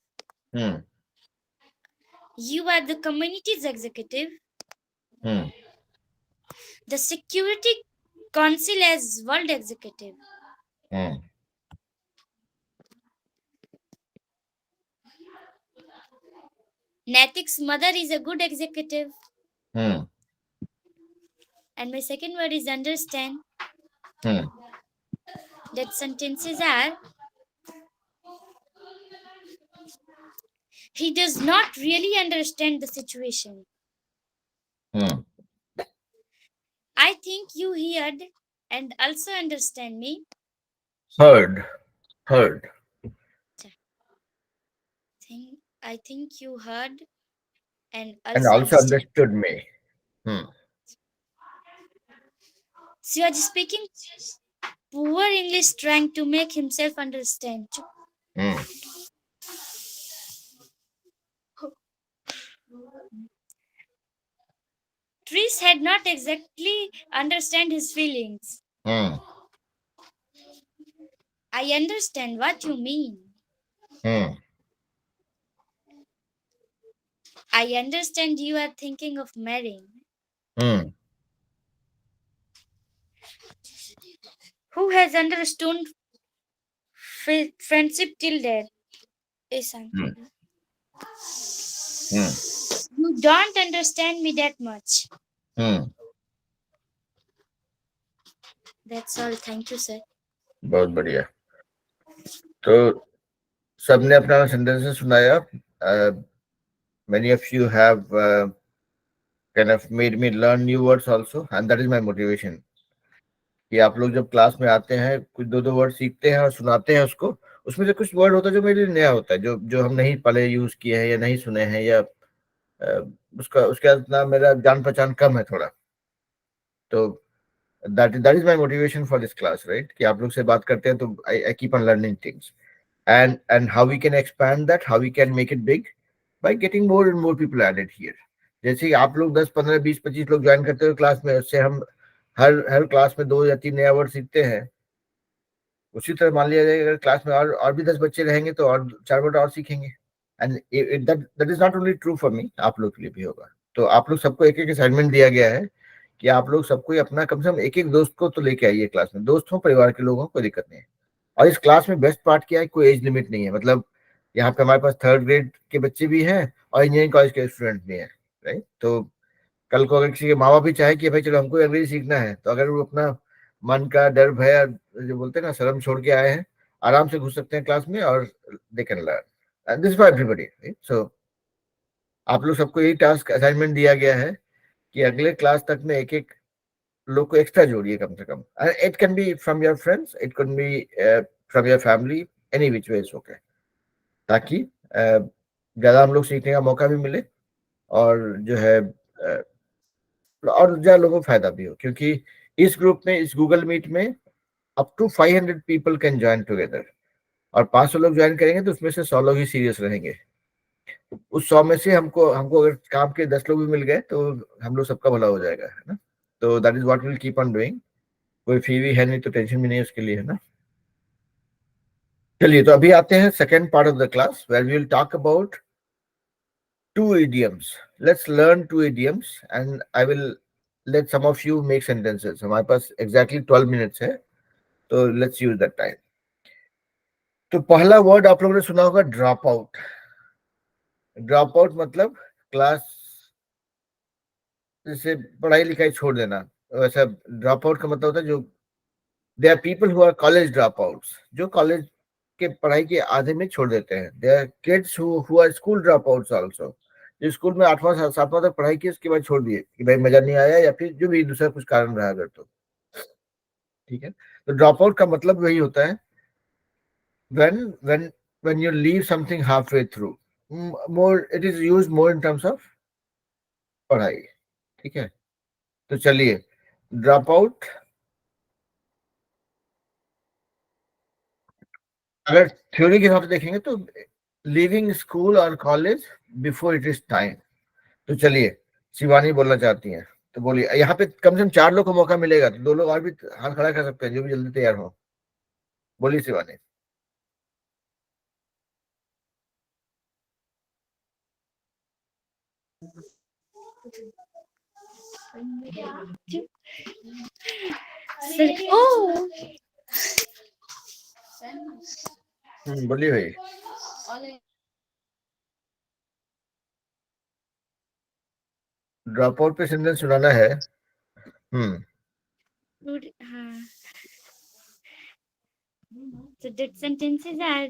You are the community's executive. The Security Council as world executive. Natik's mother is a good executive. And my second word is understand. That sentences are: he does not really understand the situation. I think you heard and also understand me. Heard. I think you heard and And also understood me. Shivaji speaking poor English, trying to make himself understand. Tris had not exactly understand his feelings. I understand what you mean. I understand you are thinking of marrying. Who has understood friendship till death? You don't understand me that much. That's all. Thank you, sir. बहुत बढ़िया। तो सबने अपना sentences सुनाया। Many of you have kind of made me learn new words also, and that is my motivation. कि आप लोग जब क्लास में आते हैं, कुछ दो वर्ड सीखते हैं और सुनाते हैं उसको, उसमें से कुछ वर्ड होता है जो मेरे लिए नया होता है, जो हम नहीं पहले यूज किए हैं या नहीं सुने हैं, या उसका उसके इतना मेरा जान पहचान कम है थोड़ा, तो that is my motivation for this class, right? कि आप लोग से बात करते हैं तो I keep on learning things, and how we can expand that, how we can make it big by getting more and more people added here. जैसे कि आप लोग 10 15 20 25 लोग ज्वाइन करते हो क्लास में, उससे हम हर क्लास में 2 या 3 नया वर्ड सीखते हैं। उसी तरह मान लिया जाए अगर क्लास में और भी 10 बच्चे रहेंगे तो और 4 वर्ड और सीखेंगे, and that is not only true for me, आप लोग के लिए भी होगा। तो आप लोग सबको एक एक असाइनमेंट दिया गया है कि आप लोग सबको अपना कम से कम एक एक दोस्त को तो लेके आइए क्लास में, दोस्त हो परिवार के लोगों को, दिक्कत नहीं है। और इस क्लास में बेस्ट पार्ट क्या है, कोई एज लिमिट नहीं है, मतलब यहाँ पे हमारे पास 3rd ग्रेड के बच्चे भी हैं और इंजीनियरिंग कॉलेज के स्टूडेंट भी हैं, राइट? तो कल को अगर किसी के माँ बाप भी चाहे कि भाई चलो हमको अंग्रेजी सीखना है, तो अगर वो अपना मन का डर भय जो बोलते हैं ना शर्म छोड़ के आए हैं, आराम से घुस सकते हैं क्लास में और they can learn, this for everybody. So आप लोग सबको यही टास्क असाइनमेंट दिया गया है कि अगले क्लास तक में एक एक लोग को एक्स्ट्रा जोड़िए कम से कम। It can be from your friends, it can be from your family, any which way is okay, ताकि ज्यादा हम लोग सीखने का मौका भी मिले और जो है और ज्यादा लोगों को फायदा भी हो, क्योंकि इस ग्रुप में, इस गूगल मीट में up to 500 people can join together, और 500 लोग ज्वाइन करेंगे तो उसमें से 100 लोग ही सीरियस रहेंगे। उस 100 में से हमको हमको अगर काम के 10 लोग भी मिल गए तो हम लोग सबका भला हो जाएगा, है ना? तो that is what will keep on doing. कोई फी भी है नहीं तो टेंशन भी नहीं है उसके लिए, है ना? चलिए, तो अभी आते हैं second part of the class where we will talk about 2 idioms. Let's learn 2 idioms and I will let some of you make sentences. हमारे पास exactly 12 minutes है, तो let's use that time. तो पहला वर्ड आप लोगों ने सुना होगा ड्रॉप आउट। ड्रॉप आउट मतलब क्लास से पढ़ाई लिखाई छोड़ देना, वैसा ड्रॉप आउट का मतलब होता है जो they are people who are college drop outs, जो कॉलेज के पढ़ाई के आधे में छोड़ देते हैं। They are kids who are school drop outs also, जो स्कूल में 8वां 7वां तक पढ़ाई की उसके बाद छोड़ दिए कि भाई मजा नहीं आया या फिर जो भी दूसरा कुछ कारण रहा अगर, तो ठीक है। तो ड्रॉप आउट का मतलब वही होता है when when when you leave something halfway through, more it is used more in terms of पढ़ाई, ठीक है। तो चलिए, ड्रॉप आउट अगर थ्योरी के हिसाब से देखेंगे तो लीविंग स्कूल और college before it is time. तो चलिए, शिवानी बोलना चाहती हैं तो बोलिए। यहाँ पे कम से कम 4 लोग को मौका मिलेगा, तो 2 लोग और भी हाथ खड़ा कर सकते हैं जो भी जल्दी तैयार हो। बोलिए शिवानी। Oh, बोलिए भाई। ड्रॉप आउट पे सेंटेंस सुनाना है। so that sentences are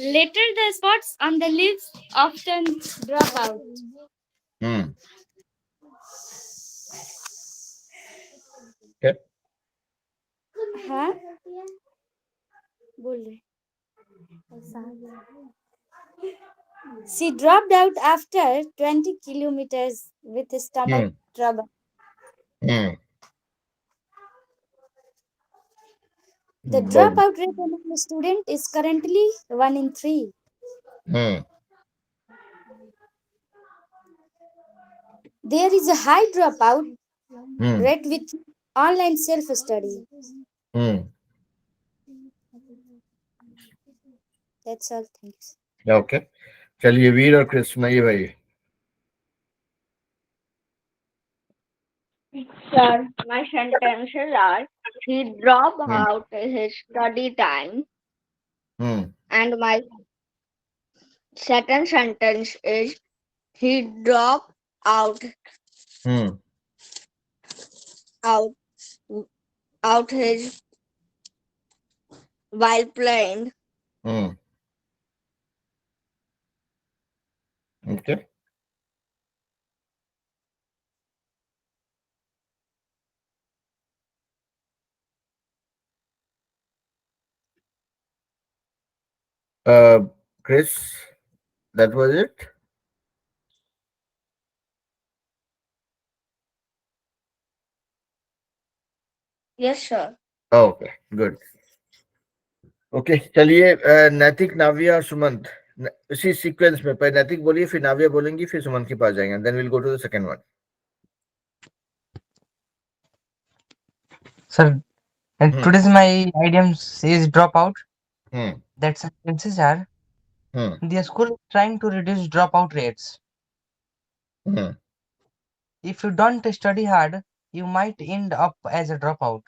later the spots on the leaves often drop out. Okay. हाँ बोल रहे she dropped out after 20 kilometers with stomach trouble. The dropout rate among students is currently 1 in 3. There is a high dropout rate with online self-study. That's all. Thanks. Okay, चलिए वीर और Chris सुनाइए भाई। Sir, my sentences are he dropped out his study time, and my second sentence is he dropped out out out his while playing. Okay, Chris, that was it. Yes, sir. Okay, good. Okay, चलिए नैतिक, नाविया और सुमंत इसी sequence में, पहले नैतिक बोलिए, फिर नाविया बोलेंगी, फिर सुमंत के पास जाएंगे, then will go to the second one. Sir, and today's my idioms is dropout. Hmm. That sentences are the school is trying to reduce dropout rates. If you don't study hard, you might end up as a dropout.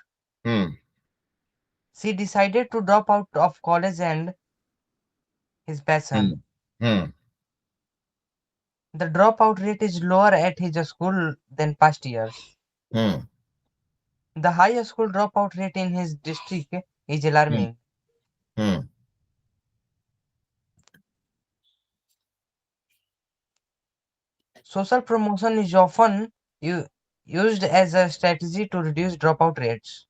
She decided to drop out of college and his passion. The dropout rate is lower at his school than past years. The high school dropout rate in his district is alarming. Social promotion is often used as a strategy to reduce dropout rates.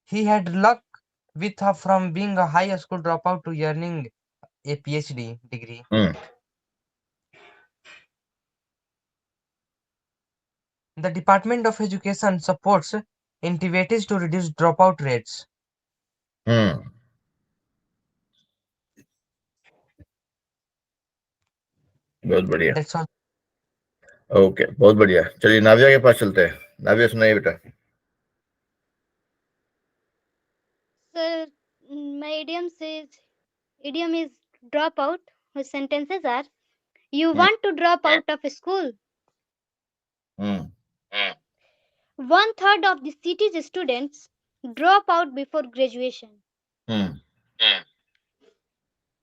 He had luck with her from being a high school dropout to earning a PhD degree. The Department of Education supports initiatives to reduce dropout rates. बहुत बढ़िया. That's all. Okay, बहुत बढ़िया. चलिए नाविया के पास चलते हैं. नाविया सुनाइए बेटा. Sir, my idiom is dropout. Whose sentences are: you want to drop out of school. 1/3 of the city's students drop out before graduation.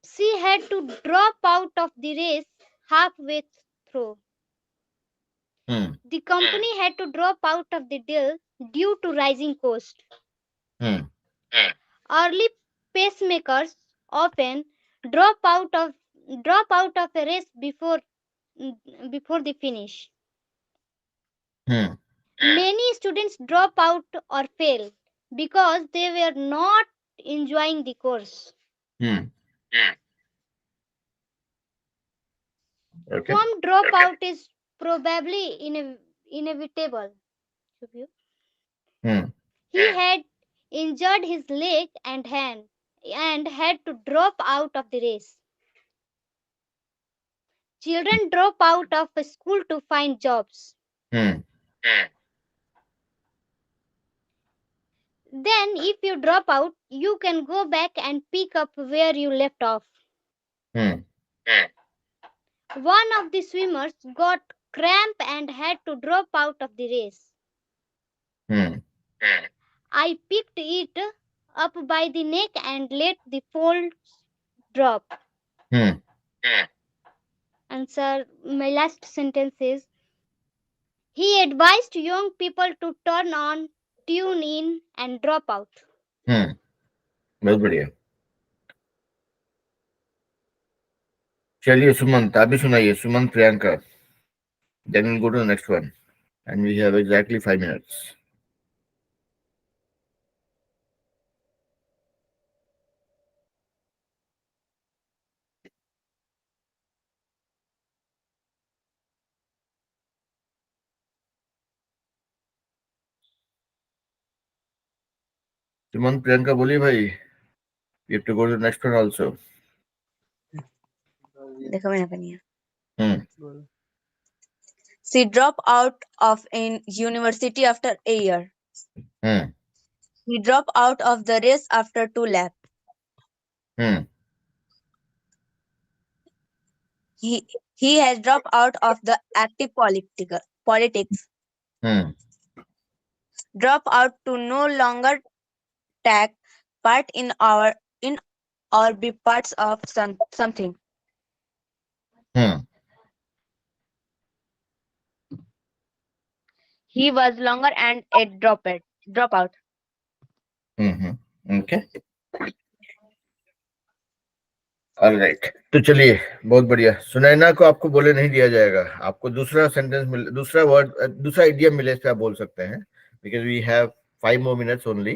She had to drop out of the race halfway through. The company had to drop out of the deal due to rising cost. Early pacemakers often drop out of a race before the finish. Many students drop out or fail because they were not enjoying the course. Okay. Some dropout is probably inevitable. He had injured his leg and hand and had to drop out of the race. Children drop out of school to find jobs. Then, if you drop out, you can go back and pick up where you left off. One of the swimmers got cramp and had to drop out of the race. I picked it up by the neck and let the folds drop. And sir, my last sentence is: he advised young people to turn on, tune in, and drop out. बहुत बढ़िया. चलिए सुमंत, आप भी सुनाइए. Sumant, Priyanka, then we'll go to the next one, and we have exactly 5 minutes. Sumant, Priyanka बोलिए भाई. You have to go to the next one also. देखो मैंने बनी है. She dropped out of in university after a year. He dropped out of the race after 2 laps. He has dropped out of the active politics. Drop out to no longer take part in or be parts of something. He was longer and a dropout. Okay. Alright. तो चलिए, बहुत बढ़िया. सुनैना को आपको बोले नहीं दिया जाएगा. आपको दूसरा सेंटेंस मिले, दूसरा वर्ड, दूसरा इडियम मिले, इस पे आप बोल सकते हैं, because we have 5 more minutes only.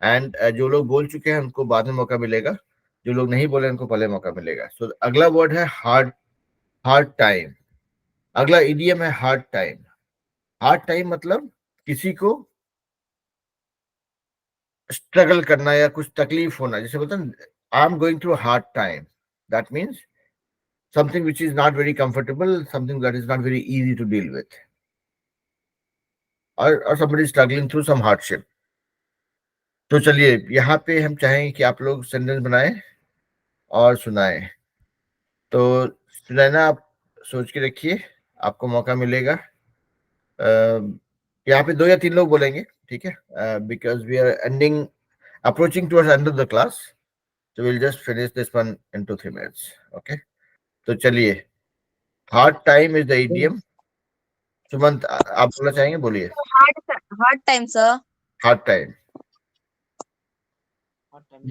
And जो लोग बोल चुके हैं उनको बाद में मौका मिलेगा. जो लोग नहीं बोले उनको पहले मौका मिलेगा. सो अगला वर्ड है हार्ड. Hard time. अगला इडियम है हार्ड टाइम. हार्ड टाइम मतलब किसी को स्ट्रगल करना या कुछ तकलीफ होना. जैसे बोलते हैं I am going through hard time. That means something which is not very comfortable, something that is not very easy to deal with, or somebody is struggling through some hardship. तो चलिए यहाँ पे हम चाहेंगे कि आप लोग सेंटेंस बनाएं और सुनाएं. तो सुनैना आप सोच के रखिए, आपको मौका मिलेगा. यहाँ पे 2 या 3 लोग बोलेंगे, ठीक है, because we are ending approaching towards the end of the class, so we'll just finish this one in 2-3 minutes. Okay, तो चलिए. Hard time is the idiom. Sumant आप बोलना चाहेंगे, बोलिए. hard time, sir. Hard time,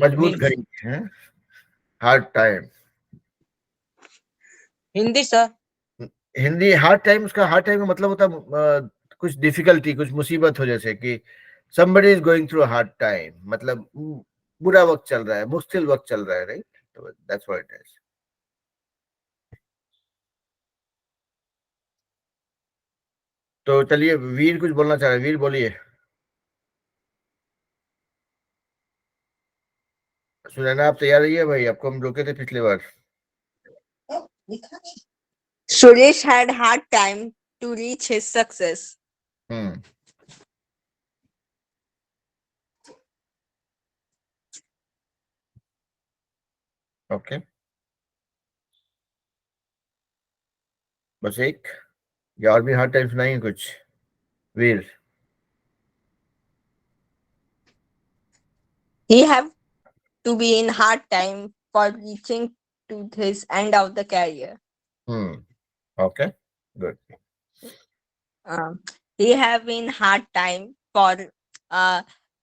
मजबूत घड़ी है. Hard time Hindi sir. Hindi. Hard time, उसका हार्ड टाइम का मतलब होता है कुछ डिफिकल्टी, कुछ मुसीबत हो, जैसे कि somebody is going through a hard time, मतलब बुरा वक्त चल रहा है, मुश्किल वक्त चल रहा है, राइट. तो that's what it is. तो चलिए, वीर कुछ बोलना चाह रहे हैं. वीर बोलिए. सुनैना आप तैयार रहिए भाई, आपको हम रोके थे पिछले बार. Suresh had hard time to reach his success. Okay, बस एक या और भी हार्ड टाइम सुनाएंगे कुछ. वीर. He have to be in hard time for reaching to his end of the career. Okay, good. He have been hard time for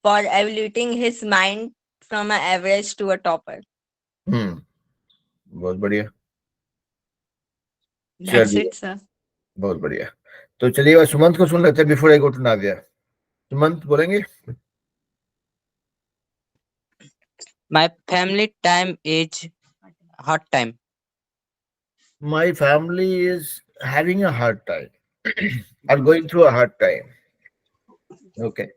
evaluating his mind from an average to a topper. बहुत बढ़िया. That's it, sir. बहुत बढ़िया. तो चलिए सुमंत को सुन लेते हैं before I go to Navya. Sumant बोलेंगे. My family time is hard time. My family is having a hard time or going through a hard time. Okay.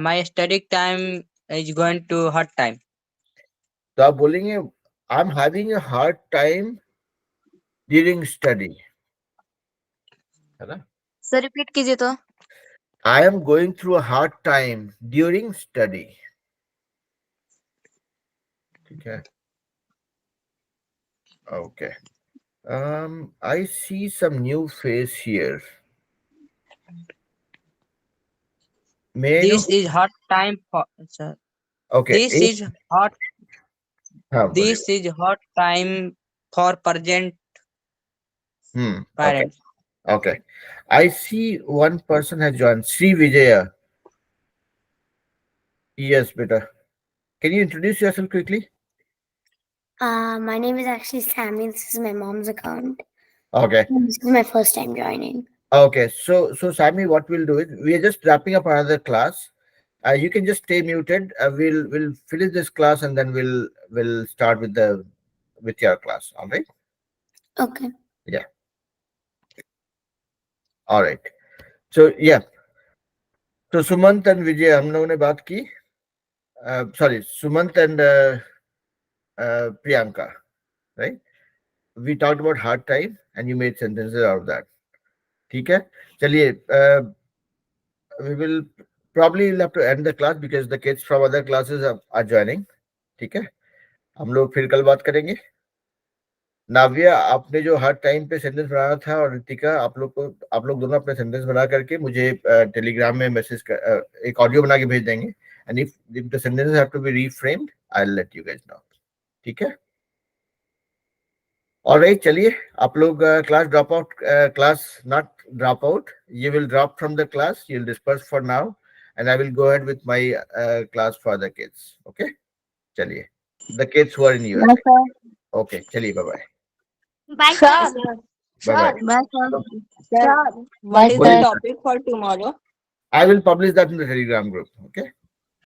My study time is going to hard time. तो आप बोलेंगे I'm having a hard time during study, है ना. Sir repeat कीजिए तो. I am going through a hard time during study. ठीक है. Okay. I see some new face here. This is hard time for sir. Okay. This is hard. This is hard time for present parents. Okay. I see one person has joined. Sri Vijaya. Yes, beta. Can you introduce yourself quickly? My name is actually Sammy. This is my mom's account. Okay. And this is my first time joining. Okay. So Sammy, what we'll do is we are just wrapping up another class. You can just stay muted. We'll finish this class and then we'll start with your class. All right. Okay. Yeah. All right. So yeah. So Sumant and Vijay, हम लोगों ने बात की. Sorry, Sumant and Priyanka, right? We talked about hard time and you made sentences out of that. ठीक है. चलिए, we will probably have to end the class because the kids from other classes are joining. ठीक है. हम लोग फिर कल बात करेंगे. नाव्या, आपने जो हर टाइम पे सेंटेंस बनाना था, और रितिका, आप लोग दोनों अपने सेंटेंस बना करके मुझे टेलीग्राम में मैसेज एक ऑडियो बना के भेज देंगे. And if the sentences have to be reframed, I will let you guys know. ठीक है. ऑलराइट, चलिए आप लोग class drop out, class not drop out, you will drop from the class, you will disperse for now and I will go ahead with my class for the kids. Okay, चलिए, the kids who are in US. Okay, चलिए, bye bye. Bye, sir. Bye bye. Sir, what is the topic for tomorrow? I will publish that in the Telegram group. Okay.